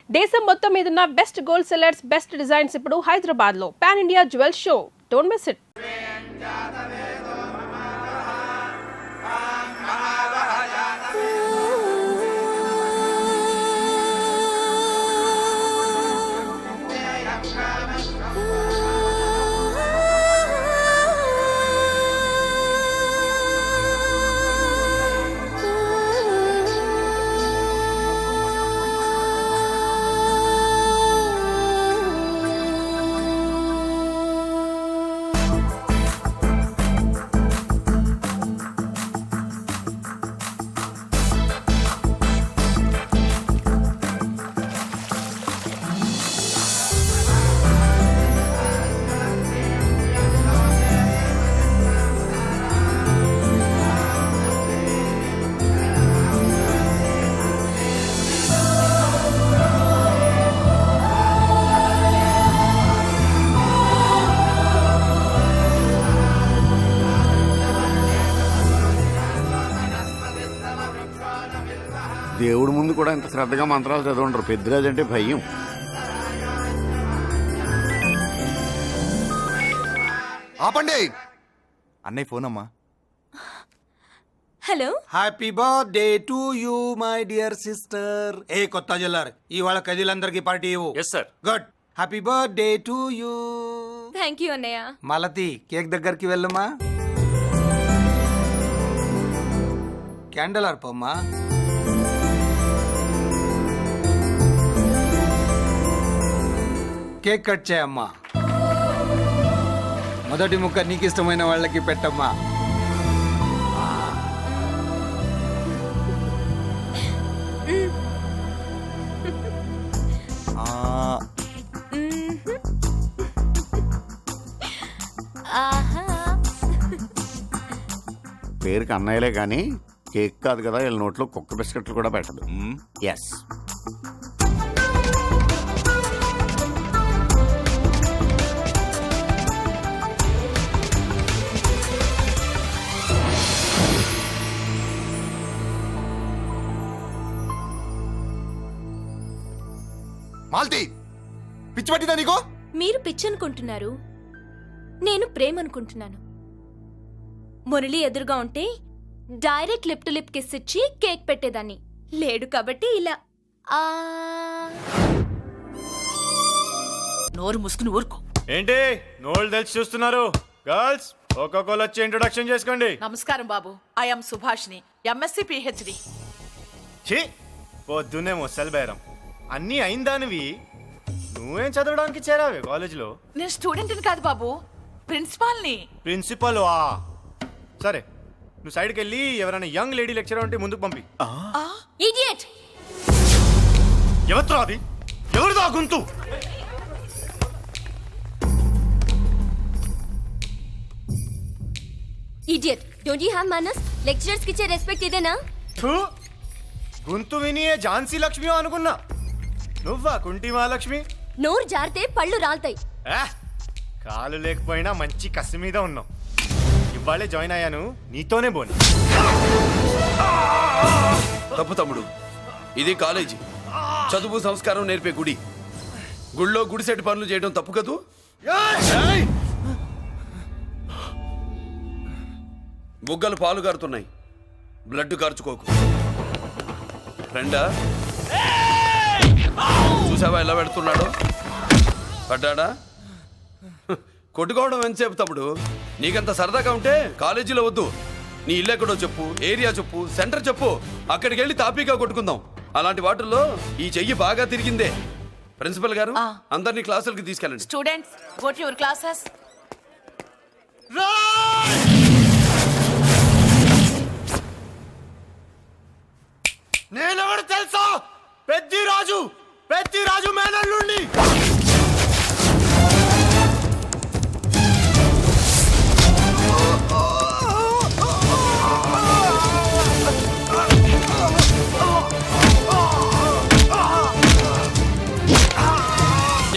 దేశం మొత్తం మీదున్న best gold sellers, best designs ఇప్పుడు హైదరాబాద్ లో pan India jewel show. Don't miss it. దేవుడి ముందు కూడా ఇంత శ్రద్ధగా మంత్రాలు చదవంటారు. పెద్దరాజు అంటే భయం. ఆపండి. అన్నయ్య ఫోన్ అమ్మా. Hello. Happy birthday to you my dear sister. ఏ కొత్త జల్లార్ ఇవాళ కదిలందరికి పార్టీ ఇవ్వు. Yes sir. Good. Happy birthday to you. Thank you అన్నయ్య. మాలతి కేక్ దగ్గరికి వెళ్ళమ్మా. క్యాండల్ ఆర్పమ్మా. కేక్ కట్ చేయమ్మా. మొదటి ముక్క నీకు ఇష్టమైన వాళ్ళకి పెట్టమ్మా. పేరుకి అన్నయ్యలే కానీ కేక్ కాదు కదా, వీళ్ళ నోట్లో కుక్క బిస్కెట్లు కూడా పెట్టదు. ఎస్. మాల్తి, పిచ్చి పట్టిందా నీకు? మీరు పిచ్చి అనుకుంటున్నారు, నేను ప్రేమ అనుకుంటున్నాను. మురళి ఎదురుగా ఉంటే direct lip to lip kiss ఇచ్చి కేక్ పెట్టేదాన్ని. లేడు కాబట్టి ఇలా. నోరు ముసుకుని ఊరుకో. ఏంటి నోళ్ళు తెలిసి చూస్తున్నారు? గర్ల్స్ ఒక్కొక్కరు వచ్చి ఇంట్రొడక్షన్ చేసుకోండి. నమస్కారం బాబు, ఐఎమ్ సుభాష్ని, ఎంఎస్సి పిహెచ్డి. ఛీ, పొద్దున్నే ముసలి బేరం అన్నీ అయిందానివి. నువ్వేం చదవడానికి చేరావే కాలేజీలో? నేను స్టూడెంట్ని కాదు బాబు, ప్రిన్సిపాల్ని. ప్రిన్సిపల్ వా? సరే, నువ్వు సైడ్కి వెళ్ళి ఎవరైనా యంగ్ లేడీ లెక్చరర్ ఉంటే ముందుకు పంపి. ఇడియట్. ఎవరితో అది? ఎవరిదో ఆ గొంతు? ఇడియట్. డోంట్ యు హావ్ మనస్? లెక్చరర్స్ కి ఇచ్చే రెస్పెక్ట్ ఇదేనా? గొంతు విని ఝాన్సీ లక్ష్మి అనుకున్నా. నువ్వా కుంటి మహాలక్ష్మి? నోరు జారితే పళ్ళు రాల్తాయి. కాలు లేకపోయినా మంచి కసి మీద ఉన్నావు. ఇవాళే జాయిన్ అయ్యాను, నీతోనే బోని. తప్పు తమ్ముడు, ఇది కాలేజీ, చదువు సంస్కారం నేర్పే గుడి. గుళ్ళో గుడిసెట్టి పనులు చేయడం తప్పు కదూ? బుగ్గలు పాలు కారుతున్నాయి, బ్లడ్ కార్చుకోకు. ఫ్రెండా, చూసావా ఎలా పెడుతున్నాడో? పడ్డాడా? కొట్టుకోవడం ఎంతసేపు తమ్ముడు? నీకంత సరదాగా ఉంటే కాలేజీలో వద్దు. నీ ఇల్లు ఎక్కడో చెప్పు, ఏరియా చెప్పు, సెంటర్ చెప్పు, అక్కడికి వెళ్ళి తాపీగా కొట్టుకుందాం. అలాంటి వాటిల్లో ఈ చెయ్యి బాగా తిరిగిందే. ప్రిన్సిపల్ గారు, అందరినీ క్లాసులకి తీసుకెళ్ళండి. Students, go to your classes. నేనెవరు తెలుసా? పెద్దిరాజు, పెద్దిరాజు మేనల్లుండి.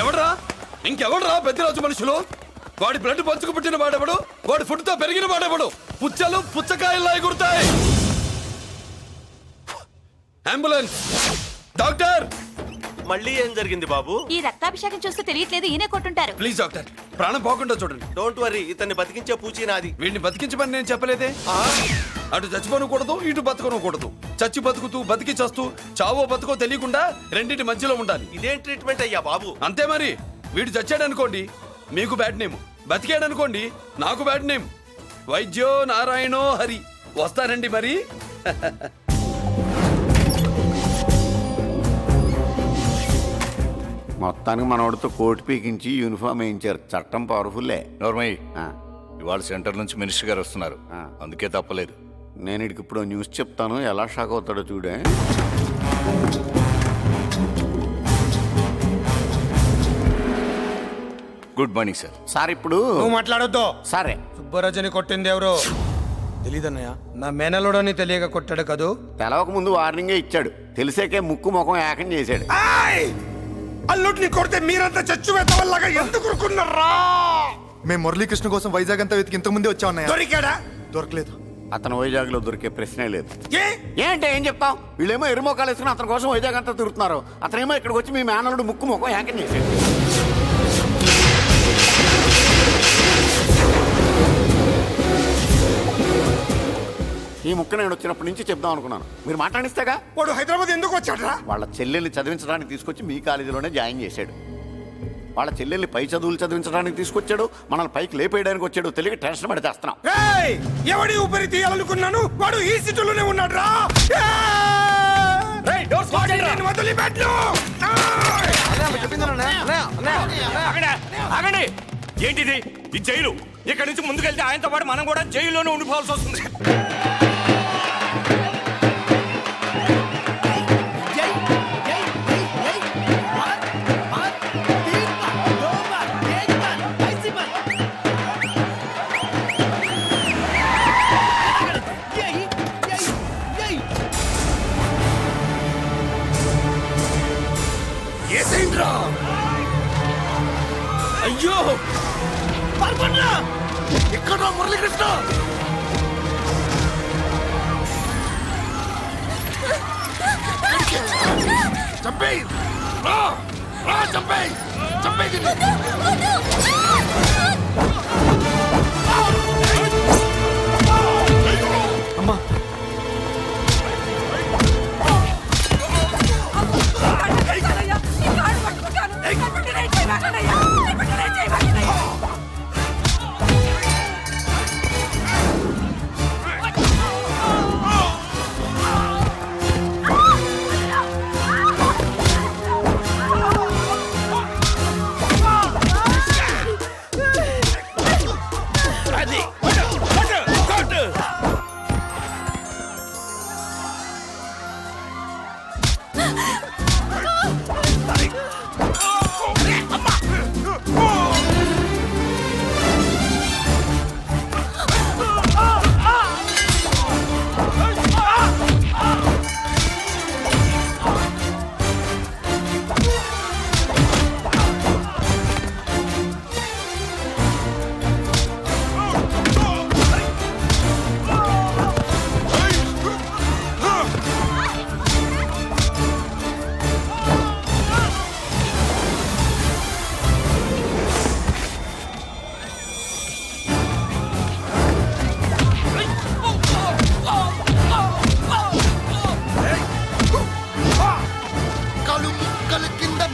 ఎవడ్రా? ఇంకెవడ్రా పెద్దిరాజు మనుషులు? వాడి బ్లడ్ పంచుకు పుట్టిన వాడెవడు? వాడి ఫుడ్ తో పెరిగిన వాడెవడు? పుచ్చలు పుచ్చకాయల్లా ఎగురుతాయి. అంబులెన్స్, డాక్టర్, మళ్ళీ ఏం జరిగింది బాబు? ఈ రక్తాభిషేకం చూస్తే తెలియట్లేదు ఈయనే కొట్టుంటారు. ప్లీజ్ డాక్టర్, ప్రాణం పోకుండా చూడండి. డోంట్ వరీ, ఇతన్ని బతికించే పూచి నాది. వీడిని బతికించమని నేను చెప్పలేదే. అటు చచ్చిపోనకూడదు, ఇటు బతకనకూడదు. చచ్చి బతుకుతూ బతికి చస్తూ చావో బతుకో తెలియకుండా రెండింటి మధ్యలో ఉండాలి. ఇదేం ట్రీట్మెంట్ అయ్యా బాబు? అంతే మరి. వీడు చచ్చాడనుకోండి మీకు బ్యాడ్ నేమ్, బతికాడనుకోండి నాకు బ్యాడ్ నేమ్. వైద్యో నారాయణో హరి. వస్తానండి మరి. మొత్తానికి మనోడితో కోట్ పీకించి యూనిఫామ్ వేయించారు. చట్టం పవర్ఫుల్లే. నోర్మయ్య, ఆ, ఇవాళ సెంటర్ నుంచి మినిస్టర్ గారు వస్తున్నారు, అందుకే తప్పలేదు. నేను ఇడికి ఇప్పుడు న్యూస్ చెప్తాను, ఎలా షాక్ అవుతాడో చూడే. Good morning sir. సార్ ఇప్పుడు నువ్వు మాట్లాడొద్దు. సరే, సుబ్బరాజుని కొట్టింది ఎవరు తెలీదన్నయ్య. నా మేనలోడని తెలియక కొట్టాడు కదూ. తెలవక ముందు వార్నింగే ఇచ్చాడు, తెలిసాకే ముక్కు ముఖం ఏకం చేశాడు. అల్లుడిని కొడితే మీరంతా చచ్చు వెతవల్లాగా ఎందుకు రుకున్నారా? మేము మురళీకృష్ణ కోసం వైజాగ్ అంతా వెతికి ఇంతకు ముందే వచ్చా ఉన్నాయా? దొరికాడా? దొరకలేదు. అతను వైజాగ్ లో దొరికే ప్రశ్నే లేదు. ఏ ఏంటే ఏం చెప్తాం? వీళ్ళేమో ఎరుమోకాలు వేసుకుని అతని కోసం వైజాగ్ అంతా తిరుగుతున్నారు. అతనేమో ఇక్కడికి వచ్చి మీ మేనలుడు ముక్కు ముఖం ఏకం చేశాడు. ఈ ముక్క నేను వచ్చినప్పటి నుంచి చెప్దాం అనుకున్నాను, మీరు మాట్లాడిస్తేగా. వాడు హైదరాబాద్ ఎందుకు వచ్చాడరా? వాళ్ళ చెల్లెల్ని చదివించడానికి తీసుకొచ్చి మీ కాలేజీలోనే జాయిన్ చేశాడు. వాళ్ళ చెల్లెల్ని పై చదువులు చదివించడానికి తీసుకొచ్చాడు, మనల్ని పైకి లేపేయడానికి వచ్చాడు. తెలియక టెన్షన్ పడి చేస్తున్నాం. ఏయ్! ఎవడి ఊపిరి తీయాలనుకున్నాను వాడు ఈ సిటీలోనే ఉన్నాడు రా. వదిలిపెట్టు. ఆగండి. ఏంటిది? ఈ జైలు. ఇక్కడి నుంచి ముందుకెళ్తే ఆయనతో పాటు మనం కూడా జైల్లోనే ఉండిపోవాల్సి వస్తుంది. అయ్యో ఎక్కడ మురళీకృష్ణ? చంపేయ్! రా! రా, చంపేయ్! చంపేయ్ దీన్ని! అమ్మా!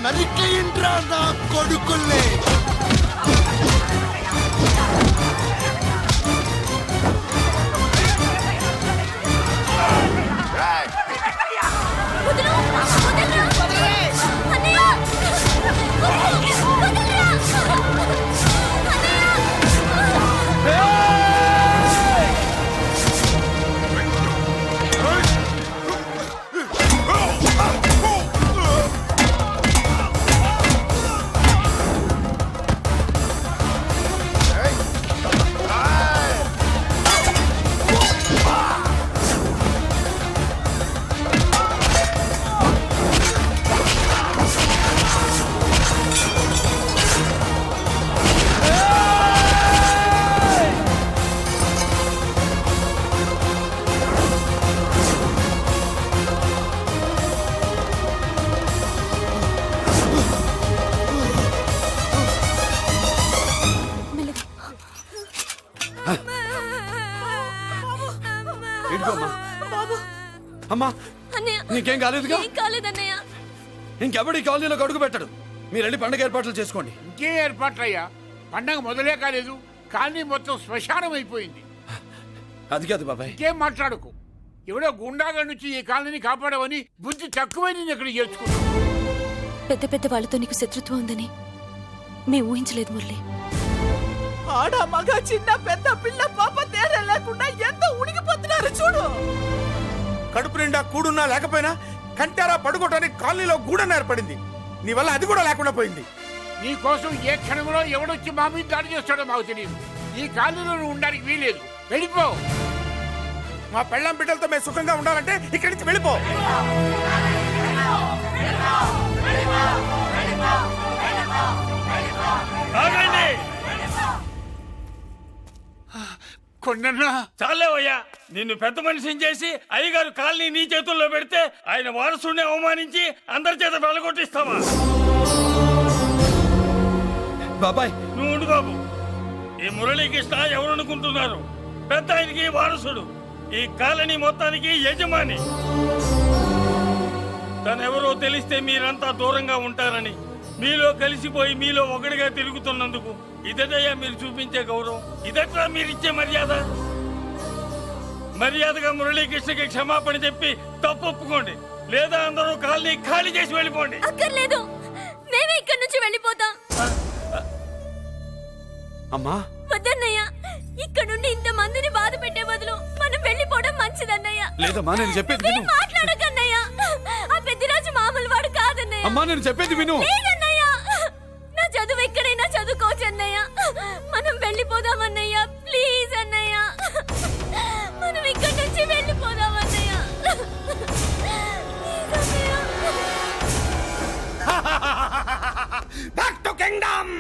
నరికేయండ్రా నా కొడుకుల్ని. అమ్మా అన్నయ్య నీకేం కాలేదుగా? ఏం కాలేదన్నయ్య. ఇంకెవడి కాలనీలో అడుగు పెట్టడు. మీరు వెళ్ళి పండగ ఏర్పాట్లు చేసుకోండి. ఇంకే ఏర్పాట్లయ్యా? పండగ మొదలే కాలేదు, కాలనీ మొత్తం శ్మశానం అయిపోయింది. అది కాదు బాబాయ్. ఇంకేం మాట్లాడుకు. ఎవడో గుండాగా నుంచి ఈ కాలనీని కాపాడవని బుద్ధి తక్కువై నేను ఇక్కడ చేర్చుకున్నాను. పెద్ద పెద్ద వాళ్ళతో నీకు శత్రుత్వం ఉందని మేము ఊహించలేదు మురళి. ఆడ మగ చిన్న పెద్ద పిల్ల పాప తేడా లేకుండా ఎంత ఉడికిపోతున్నారు చూడు. కడుపు నిండా కూడున్నా లేకపోయినా కంటారా పడుకోవటానికి కాలనీలో గూడన్న ఏర్పడింది. నీ వల్ల అది కూడా లేకుండా పోయింది. నీ కోసం ఏ క్షణంలో ఎవడొచ్చి మా మీద దాడి చేస్తాడో మాకు తెలియదు. ఈ కాలనీలో నువ్వు ఉండడానికి వీలేదు. వెళ్ళిపో. మా పెళ్ళాం బిడ్డలతో మేము సుఖంగా ఉండాలంటే ఇక్కడి నుంచి వెళ్ళిపో. కొండన్నా చాలేవయ్యా, నిన్ను పెద్ద మనిషిని చేసి అయ్యగారు కాలనీ నీ చేతుల్లో పెడితే ఆయన వారసుని అవమానించి అందరి చేత వెళ్ళగొట్టిస్తావా? బాబాయ్ నువ్వు ఉండు బాబు. ఈ మురళీకృష్ణ ఎవరు అనుకుంటున్నారు? పెద్ద ఆయనకి వారసుడు, ఈ కాలనీ మొత్తానికి యజమాని. తనెవరో తెలిస్తే మీరంతా దూరంగా ఉంటారని మీలో కలిసిపోయి మీలో ఒకటిగా తిరుగుతున్నందుకు ఇదటయ్యా మీరు చూపించే గౌరవం, ఇదట్లా మీరిచ్చే మర్యాద. మర్యాదగా మురళీకృష్ణకి క్షమాపణ చెప్పి తప్పు ఒప్పుకోండి, లేదా అందరూ కాలనీ ఖాళీ చేసి వెళ్ళిపోండి. అక్కర్లేదు, మేమే ఇక్కడి నుంచి వెళ్ళిపోతాం. అమ్మా వద్దన్నయ్య, ఇక్కడ నుండి ఇంత మందిని బాధ పెట్టే బదులు మనం వెళ్ళిపోవడం మంచిదన్నయ్య. లేదమ్మా, నేను చెప్పేది విను. మాట్లాడకన్నయ్య, ఆ పెద్దిరాజు మామూలు వాడు కాదన్నయ్య. అమ్మా నేను చెప్పేది విను. లేదన్నయ్య, నా చదువు ఎక్కడైనా చదువుకోవచ్చు అన్నయ్య. మనం వెళ్ళిపోదామన్నయ్య, ప్లీజ్ అన్నయ్య. మనం ఇక్కడి నుంచి వెళ్ళిపోదామన్నయ్య. Back to kingdom.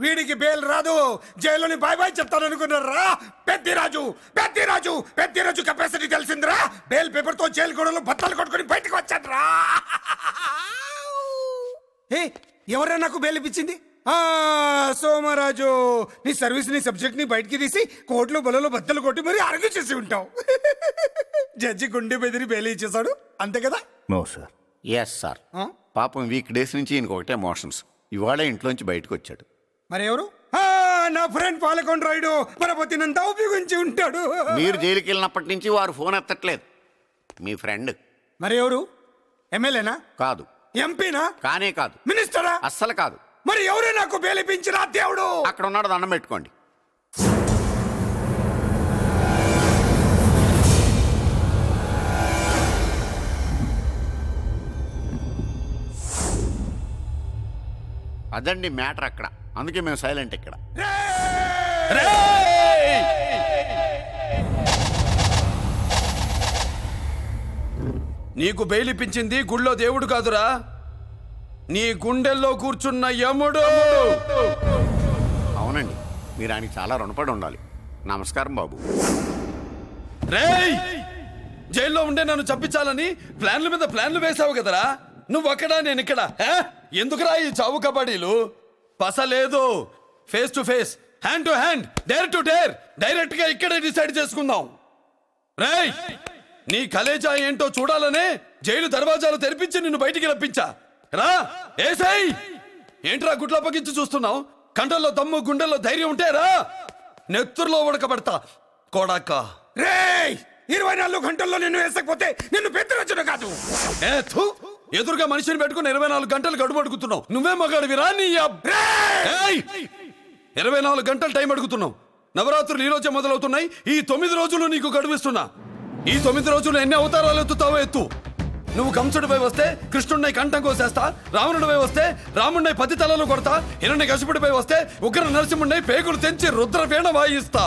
వీడికి బెయిల్ రాదు, జైల్లోని బాయ్ బాయ్ చెప్తాను అనుకున్నారా? పెద్దిరాజు పెద్దిరాజు పెద్దిరాజు కెపాసిటీ తెలిసిందిరా. బెయిల్ పేపర్ తో జైలు గోడలు బట్టలు కొట్టుకుని బయటకు వచ్చాడ్రా. ఎవరైనా నాకు బెయిల్ ఇప్పించింది? సోమరాజు, నీ సర్వీస్ నీ సబ్జెక్ట్ ని బయటికి తీసి కోర్టులో బలలో బద్దలు కొట్టి మరి అరుగు చేసి ఉంటావు. జడ్జి గుండె బెదిరి బెయిల్ ఇచ్చేసాడు, అంతే కదా? No sir. Yes sir. పాపం వీక్ డేస్ నుంచి ఈయనకు ఒకటే మోషన్స్. ఇవాళ ఇంట్లోంచి బయటకు వచ్చాడు. మరి ఎవరు? నా ఫ్రెండ్ పాలకొండ రాయుడు పరపతినంతా ఉపయోగించి ఉంటాడు. మీరు జైలుకి వెళ్ళినప్పటి నుంచి వారు ఫోన్ ఎత్తట్లేదు. మీ ఫ్రెండ్. మరి ఎవరు? ఎమ్మెల్యేనా? కాదు. ఎంపీనా? కానే కాదు. మినిస్టరా? అస్సలు కాదు. మరి ఎవరు నాకు బేలిపించినా దేవుడు? అక్కడ ఉన్నాడు, దండం పెట్టుకోండి. అదండి మ్యాటర్ అక్కడ. అందుకే మేము సైలెంట్ ఇక్కడ. నీకు బెయిలిపించింది గుళ్ళో దేవుడు కాదురా, నీ గుండెల్లో కూర్చున్న యముడు. అవునండి, మీరు ఆయనకి చాలా రుణపడి ఉండాలి. నమస్కారం బాబు. రేయ్, జైల్లో ఉండే నన్ను చంపించాలని ప్లాన్ల మీద ప్లాన్లు వేసావు కదరా. నువ్వు అక్కడ నేను ఇక్కడ. ఎందుకురా ఈ చావు కబడ్డీలు? పసలేదు. Face to face, hand to hand, dare to dare, direct గా ఇక్కడే డిసైడ్ చేసుకుందాం. రేయ్, నీ కలేజా ఏంటో చూడాలనే జైలు దర్వాజాలు తెరిపించి నిన్ను బయటికి రప్పించా. రా ఏసై. ఏంట్రా గుడ్ల పగించి చూస్తున్నావు? కండల్లో దమ్ము గుండెల్లో ధైర్యం ఉంటే రా, నెత్తురులో ఉడకబడతా కోడాక. రేయ్, 24 గంటల్లో నిన్ను వేసకపోతే నిన్ను పెద్దరొచ్చును కాదు. ఎదురుగా మనిషిని పెట్టుకుని 24 గంటలు గడువు అడుగుతున్నావు. నువ్వే మగాడివిరా నీ 24 గంటలు టైం అడుగుతున్నావు. నవరాత్రులు ఈ రోజే మొదలవుతున్నాయి. ఈ 9 రోజులు నీకు గడువిస్తున్నా. ఈ 9 రోజులు ఎన్ని అవతారాలు ఎత్తుతావో ఎత్తు. నువ్వు కంసుడిపై వస్తే కృష్ణుడిని కంఠం కోసేస్తా, రావణుడిపై వస్తే రాముడిని 10 తలలు కొడతా, హిరణ్యకశిపుడిపై వస్తే ఉగ్ర నరసింహుడిని పేగులు తెంచి రుద్రవీణ వాయిస్తా.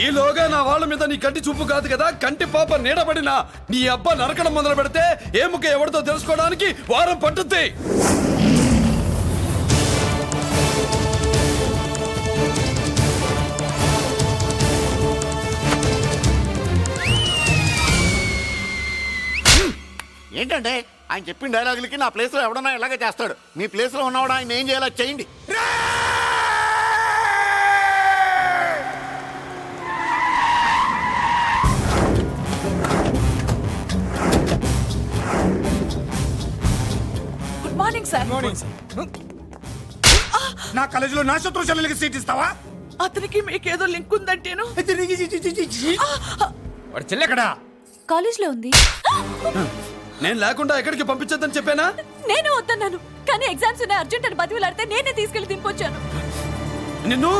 ఈలోగా నా వాళ్ళ మీద నీ కంటి చూపు కాదు కదా, కంటి పాప నీడబడిన నీ అబ్బ నరకడం మొదలు పెడితే ఏముక ఎవరితో తెలుసుకోవడానికి వారం పట్టుద్ది. ఏంటంటే ఆయన చెప్పిన డైలాగులకి నా ప్లేస్లో ఎవడన్నా ఇలాగే చేస్తాడు. మీ ప్లేస్లో ఉన్నవాడు ఆయన ఏం చేయాలో చేయండి. గుడ్ మార్నింగ్ సార్ నా కాలేజీలో నా శత్రు చెల్లెలకి సీట్ ఇస్తావా? అతనికి మీకేదో లింక్ ఉందంటేను. వాడు చెల్లెక్కడా? కాలేజ్ లో ఉంది. నేను లేకుండా ఎక్కడికి పంపించొద్దని చెప్పానా? నేను వద్దన్నాను, కానీ ఎగ్జామ్స్ ఉన్నాయి అర్జెంట్ అని బతిలాడితే నేనే తీసుకెళ్లి దింపొచ్చాను. నిన్ను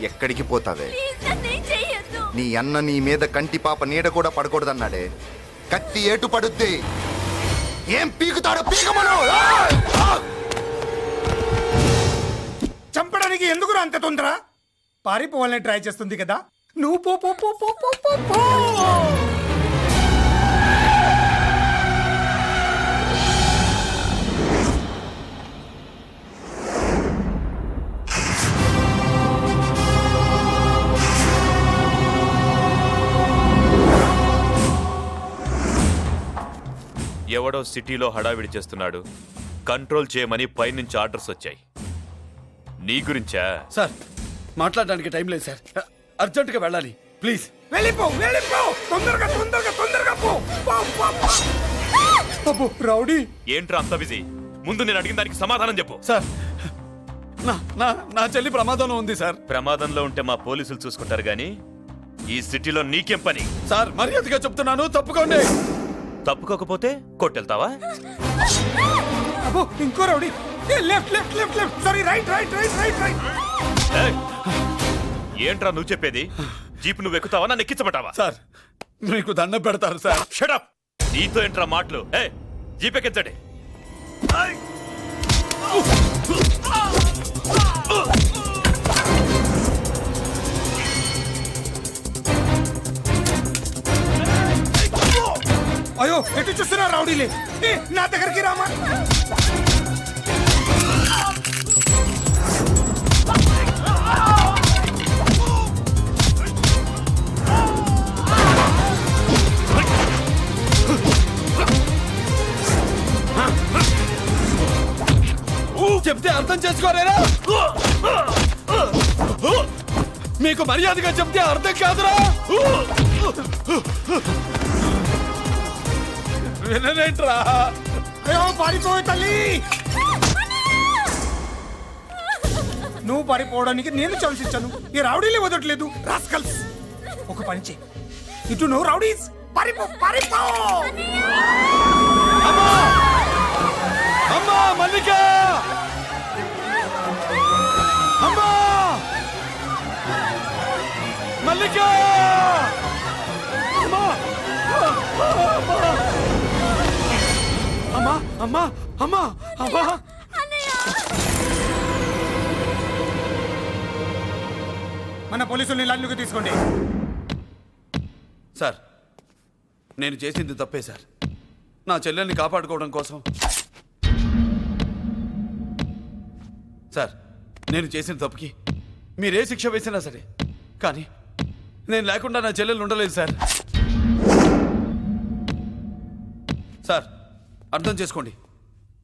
ఎక్కడికి పోతావే? నీ అన్న నీ మీద కంటి పాప నీడ కూడా పడకూడదన్నాడే. కత్తి ఏటు పడుద్ది. ఏం పీకుతాడో పీకమను. చంపడానికి ఎందుకు అంత తొందర? పారిపోవాలని ట్రై చేస్తుంది కదా. నువ్వు పో పో పో పో పో పో పో. ఎవడో సిటీలో హడావిడి చేస్తున్నాడు, కంట్రోల్ చేయమని పైనుంచి ఆర్డర్స్ వచ్చాయి. నీ గురించా? సార్ మాట్లాడడానికి టైం లేదు సార్, అర్జెంటుగా వెళ్ళాలి ప్లీజ్. వెళ్ళిపో వెళ్ళిపో, తొందరగా తొందరగా తొందరగా పో. పో, పో, పో. అబ్బో, రౌడీ ఏంట్రా అంత బిజీ? ముందు నేను అడిగిన దానికి సమాధానం చెప్పు. సార్ నా నా నా చెల్లి ప్రమాదంలో ఉంది సార్. ప్రమాదంలో ఉంటే మా పోలీసులు చూసుకుంటారు గాని ఈ సిటీలో నీకేం పని? సార్ మర్యాదగా చెప్తున్నాను, తప్పుకోండి. తప్పుకోకపోతే కొట్టెళ్తావా? అబ్బో, ఇంకో rowdy. Left left left left, sorry right right right right right. ఏయ్! ఏంట్రా నువ్వు చెప్పేది? జీప్ నువ్వు ఎక్కుతావా, నన్ను ఎక్కించబట్టావా? సార్ మీకు దండం పెడతారు సార్. షటప్! నీతో ఏంట్రా మాటలు? ఏ జీప్ ఎక్కించండి. అయ్యో, ఎటు చూస్తున్నా రౌడీలే. ఏ, నా దగ్గరికి రామా. చెప్తే అర్థం చేసుకోలేరా? మీకు మర్యాదగా చెప్తే అర్థం కాదురా? వినరేంట్రా? అయ్యో, పారిపోయే తల్లి. నువ్వు పారిపోవడానికి నేను ఛాన్స్ ఇచ్చాను, ఈ రౌడీలే వదట్లేదు. రాస్కల్స్, ఒక పని చేయి. ఇటు నువ్వు రౌడీస్ పారిపో పారిపో. అమ్మా అమ్మా మల్లిక, అమ్మా మల్లిక, అమ్మా అమ్మా అమ్మా అమ్మా అమ్మా. మన పోలీసుల్ని లైన్లోకి తీసుకోండి. సార్ నేను చేసింది తప్పే సార్. నా చెల్లెల్ని కాపాడుకోవడం కోసం సార్ నేను చేసిన తప్పుకి మీరే శిక్ష వేసినా సరే, కానీ నేను లేకుండా నా చెల్లెలు ఉండలేదు సార్. సార్ అర్థం చేసుకోండి,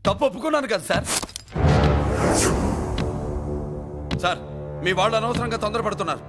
తప్పు ఒప్పుకున్నాను కదా సార్. సార్ మీ వాళ్ళు అనవసరంగా తొందరపడుతున్నారు.